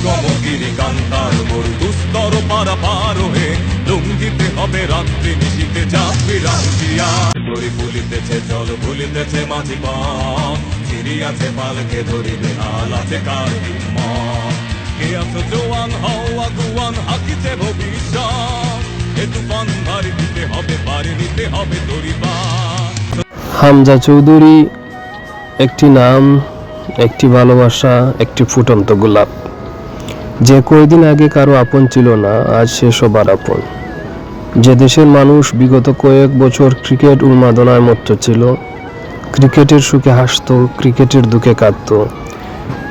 দুর্গমগিরি কান্তার মোর দুস্তর পারাপার হয়ে লুঙ্গিতে হবে রাত্রি নিশিতে যাত্রী রাঙ্গিয়া দড়ি ভুলিতেছে জল ভুলিতেছে মাঝি পান চিরিয়াছে পালকে ধরিবে হাল আছে কার হিম্মত কে আছো জোয়ান হওয়া গুয়ান হাকিছে ভবিষ্যৎ এ তুফান ভারী দিতে হবে পারি নিতে হবে দড়িবা। হামজা চৌধুরী একটি নাম, একটি ভালোবাসা, একটি ফুটন্ত গোলাপ। যে কয়েকদিন আগে কারো আপন ছিল না, আজ সে সবার আপন। যে দেশের মানুষ বিগত কয়েক বছর ক্রিকেট উন্মাদনায় মত্ত ছিল, ক্রিকেটের সুখে হাসত, ক্রিকেটের দুঃখে কাঁদত,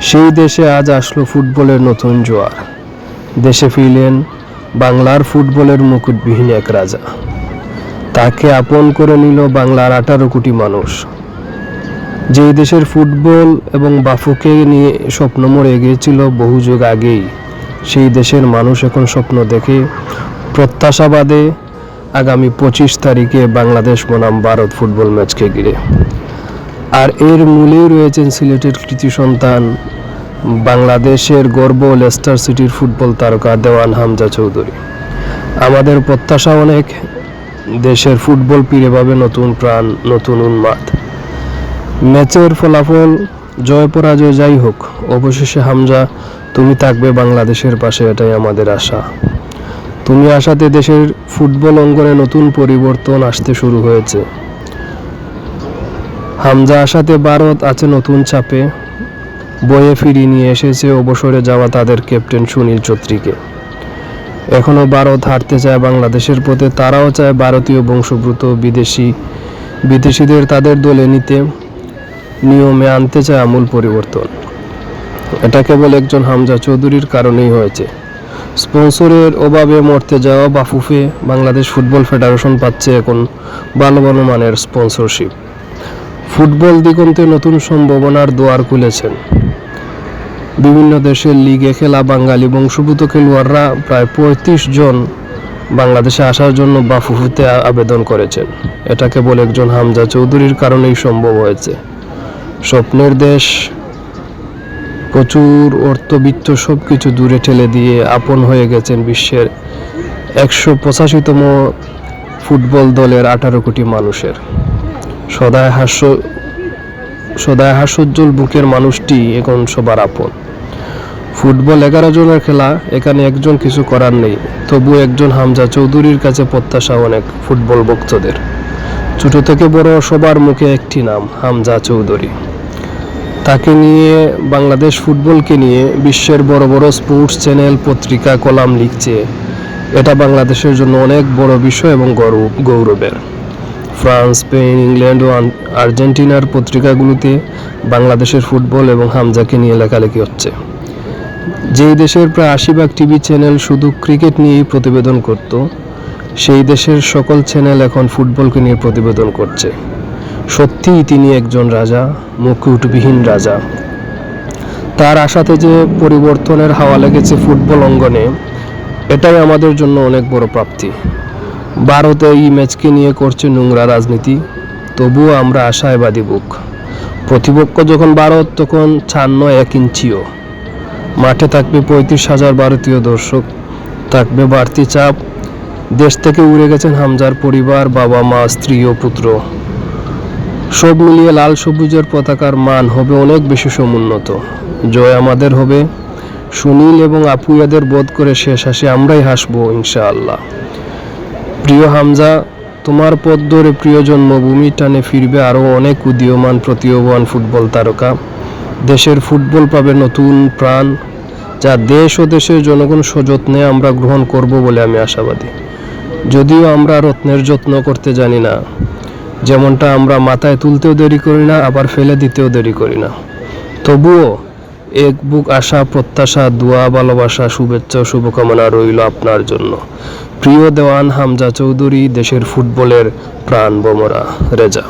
সেই দেশে আজ আসলো ফুটবলের নতুন জোয়ার। দেশে ফিরলেন বাংলার ফুটবলের মুকুটবিহীন এক রাজা। তাকে আপন করে নিল বাংলার 18 কোটি মানুষ। যেই দেশের ফুটবল এবং বাফুকে নিয়ে স্বপ্ন মরে গিয়েছিল বহু যুগ আগেই, সেই দেশের মানুষ এখন স্বপ্ন দেখে প্রত্যাশাবাদে আগামী 25 তারিখে বাংলাদেশ বনাম ভারত ফুটবল ম্যাচকে ঘিরে। আর এর মূলেই রয়েছেন সিলেটের কৃতি সন্তান, বাংলাদেশের গর্ব লেস্টার সিটির ফুটবল তারকা দেওয়ান হামজা চৌধুরী। আমাদের প্রত্যাশা অনেক, দেশের ফুটবল ফিরে পাবে নতুন প্রাণ, নতুন উন্মাদ। ম্যাচের ফলাফল জয় পরাজয় যাই হোক, অবশেষে হামজা তুমি থাকবে বাংলাদেশের পাশে, এটাই আমাদের আশা। তুমি আসাতে দেশের ফুটবল অঙ্গনে নতুন পরিবর্তন আসতে শুরু হয়েছে। হামজা আসাতে ভারত আছে নতুন চাপে, বয়ে ফিরিয়ে নিয়ে এসেছে অবসরে যাওয়া তাদের ক্যাপ্টেন সুনীল চৌধুরীকে। এখনও ভারত হারতে চায় বাংলাদেশের পথে, তারাও চায় ভারতীয় বংশোদ্ভূত বিদেশিদের তাদের দলে নিতে, নিয়মে আনতে চায় আমূল পরিবর্তন। এটা কেবল একজন হামজা চৌধুরীর কারণেই হয়েছে। স্পন্সরের অভাবে মরতে যাওয়া বাফুফে বাংলাদেশ ফুটবল ফেডারেশন পাচ্ছে এখন ভালো ভালো মানের স্পন্সরশিপ। ফুটবল দিগন্তে নতুন সম্ভাবনার দুয়ার খুলেছেন। বিভিন্ন দেশের লিগে খেলা বাঙালি বংশোদ্ভূত খেলোয়াড়রা প্রায় 35 জন বাংলাদেশে আসার জন্য বাফুফেতে আবেদন করেছেন। এটা কেবল একজন হামজা চৌধুরীর কারণেই সম্ভব হয়েছে। স্বপ্নের দেশ, প্রচুর অর্থবিত্ত সবকিছু দূরে ঠেলে দিয়ে আপন হয়ে গেছেন বিশ্বের 185তম ফুটবল দলের 18 কোটি মানুষের। সদায় হাস্যোজ্জ্বল বুকের মানুষটি এখন সবার আপন। ফুটবল 11 জনের খেলা, এখানে একজন কিছু করার নেই, তবু একজন হামজা চৌধুরীর কাছে প্রত্যাশা অনেক ফুটবল ভক্তদের। ছোট থেকে বড় সবার মুখে একটি নাম, হামজা চৌধুরী। তাকে নিয়ে, বাংলাদেশ ফুটবলকে নিয়ে বিশ্বের বড় বড় স্পোর্টস চ্যানেল পত্রিকা কলাম লিখছে। এটা বাংলাদেশের জন্য অনেক বড় বিষয় এবং গৌরবের। ফ্রান্স, স্পেন, ইংল্যান্ড ও আর্জেন্টিনার পত্রিকাগুলোতে বাংলাদেশের ফুটবল এবং হামজাকে নিয়ে লেখালেখি হচ্ছে। যেই দেশের প্রায় 80 টিভি চ্যানেল শুধু ক্রিকেট নিয়েই প্রতিবেদন করত, সেই দেশের সকল চ্যানেল এখন ফুটবলকে নিয়ে প্রতিবেদন করছে। সত্যিই তিনি একজন রাজা, মুকুটবিহীন রাজা। তার আশাতে যে পরিবর্তনের হাওয়া লেগেছে ফুটবল অঙ্গনে, এটাই আমাদের জন্য অনেক বড় প্রাপ্তি। ভারতে এই ম্যাচকে নিয়ে করছে নোংরা রাজনীতি, তবুও আমরা আশাবাদী বুক। প্রতিপক্ষ যখন ভারত, তখন 1 ইঞ্চিও। মাঠে থাকবে 35,000 ভারতীয় দর্শক, থাকবে বাড়তি চাপ। দেশ থেকে উড়ে গেছেন হামজার পরিবার, বাবা মা, স্ত্রী ও পুত্র। সব মিলিয়ে লাল সবুজের পতাকার মান হবে অনেক বেশি সমুন্নত। জয় আমাদের হবে। সুনীল এবং আপুয়াদের বোধ করে শেষ হাসি আমরাই হাসবো ইনশাআল্লাহ। প্রিয় হামজা, তোমার পথ ধরে প্রিয় জন্মভূমি টানে ফিরবে আরও অনেক উদীয়মান প্রতিভাবান ফুটবল তারকা। দেশের ফুটবল পাবে নতুন প্রাণ, যা দেশ ও দেশের জনগণ সযত্নে আমরা গ্রহণ করব বলে আমি আশাবাদী। যদিও আমরা রত্নের যত্ন করতে জানি না, যেমনটা আমরা মাথায় তুলতেও দেরি করি না, আবার ফেলে দিতেও দেরি করি না, তবুও এক বুক আশা, প্রত্যাশা, দোয়া, ভালোবাসা, শুভেচ্ছা ও শুভকামনা রইল আপনার জন্য। প্রিয় দেওয়ান হামজা চৌধুরী, দেশের ফুটবলের প্রাণ ভোমরা রেজা।